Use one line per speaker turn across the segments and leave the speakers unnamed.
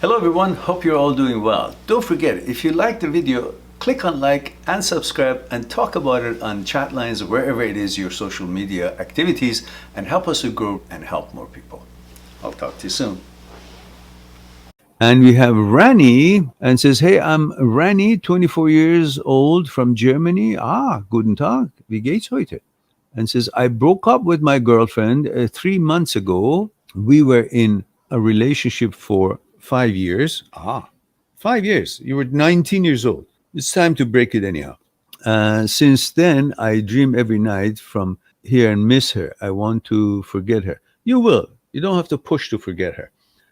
Hello everyone, hope you're all doing well. Don't forget, if you like the video, click on like and subscribe and talk about it on chat lines or wherever it is your social media activities, and help us to grow and help more people. I'll talk to you soon. And we have Rani and says, hey, I'm Rani, 24 years old from Germany. Guten Tag, wie geht's heute? And says, I broke up with my girlfriend 3 months ago. We were in a relationship for 5 years. 5 years. You were 19 years old. It's time to break it anyhow. Since then, I dream every night from here and miss her. I want to forget her. You will. You don't have to push to forget her.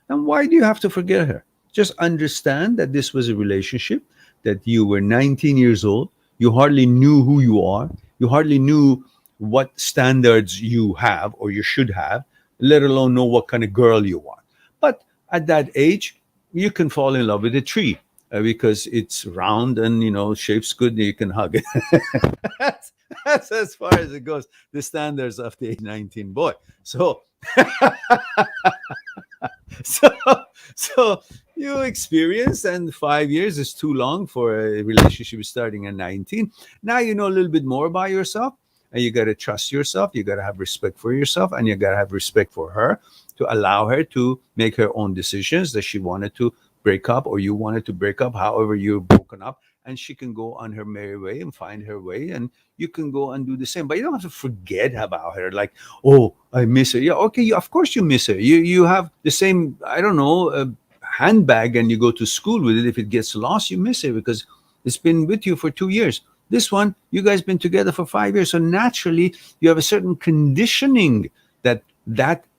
And why do you have to forget her? Just understand that this was a relationship, that you were 19 years old. You hardly knew who you are. You hardly knew what standards you have or you should have, let alone know what kind of girl you want. But at that age, you can fall in love with a tree because it's round and, shape's good and you can hug it. that's as far as it goes, the standards of the age 19 boy. So, so you experience, and 5 years is too long for a relationship starting at 19. Now you know a little bit more about yourself, and you got to trust yourself. You got to have respect for yourself, and you got to have respect for her to allow her to make her own decisions, that she wanted to break up or you wanted to break up, however you're broken up, and she can go on her merry way and find her way, and you can go and do the same. But you don't have to forget about her, like, oh, I miss her. Yeah, okay, of course you miss her. You have the same, I don't know, handbag, and you go to school with it. If it gets lost, you miss it because it's been with you for 2 years. This one, you guys been together for 5 years, so naturally you have a certain conditioning that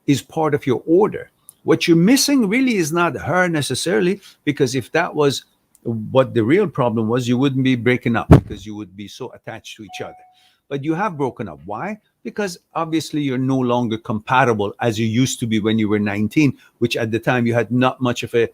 is part of your order. What you're missing really is not her necessarily, because if that was what the real problem was, you wouldn't be breaking up, because you would be so attached to each other. But you have broken up. Why? Because obviously you're no longer compatible as you used to be when you were 19, which at the time you had not much of a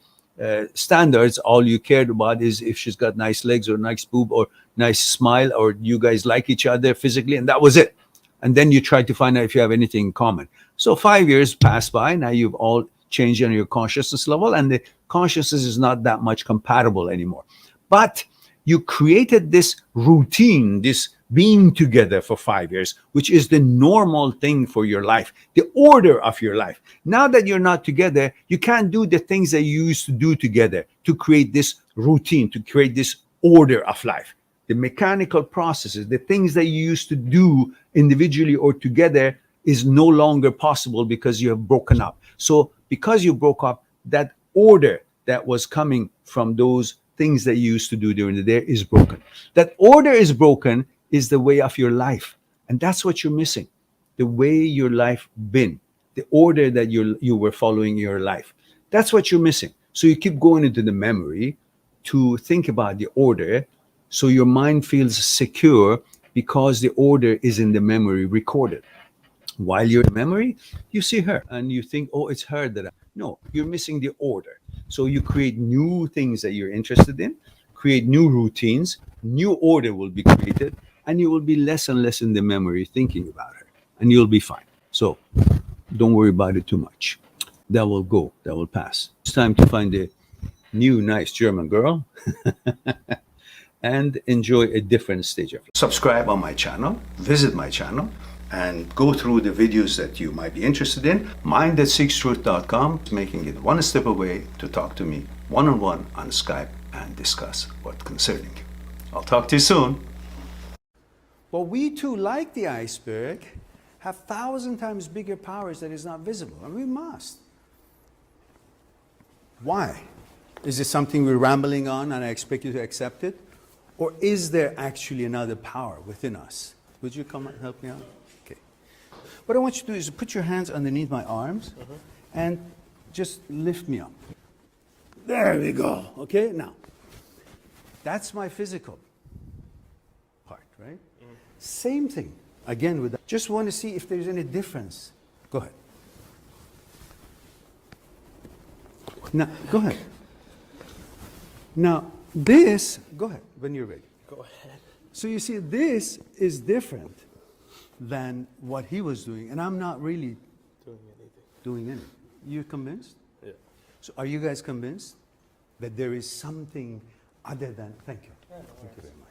standards. All you cared about is if she's got nice legs or nice boob or nice smile, or you guys like each other physically, and that was it. And then you try to find out if you have anything in common. So 5 years pass by. Now you've all changed on your consciousness level, and the consciousness is not that much compatible anymore. But you created this routine, this being together for 5 years, which is the normal thing for your life, the order of your life. Now that you're not together, you can't do the things that you used to do together to create this routine, to create this order of life. The mechanical processes, the things that you used to do individually or together is no longer possible because you have broken up. So because you broke up, that order that was coming from those things that you used to do during the day is broken. That order is broken is the way of your life. And that's what you're missing. The way your life been, the order that you were following your life. That's what you're missing. So you keep going into the memory to think about the order. So your mind feels secure because the order is in the memory recorded. While you're in memory, you see her and you think, oh, it's her that No, you're missing the order. So you create new things that you're interested in, create new routines, new order will be created, and you will be less and less in the memory thinking about her, and you'll be fine. So don't worry about it too much. That will go, that will pass. It's time to find a new, nice German girl and enjoy a different stage of life. Subscribe on my channel, visit my channel, and go through the videos that you might be interested in. Mind@seekstruth.com, making it one step away to talk to me one-on-one on Skype and discuss what concerning you. I'll talk to you soon. Well, we too, like the iceberg, have 1,000 times bigger powers that is not visible, and we must. Why? Is this something we're rambling on and I expect you to accept it? Or is there actually another power within us? Would you come and help me out? Okay. What I want you to do is put your hands underneath my arms and just lift me up. There we go. Okay, now, that's my physical part, right? Same thing, again, with that. Just want to see if there's any difference. Go ahead. Now, go ahead. Now, this, go ahead, when you're ready.
Go ahead.
So you see, this is different than what he was doing, and I'm not really doing anything. You convinced?
Yeah.
So are you guys convinced? that there is something other than. Thank you. Thank you very much.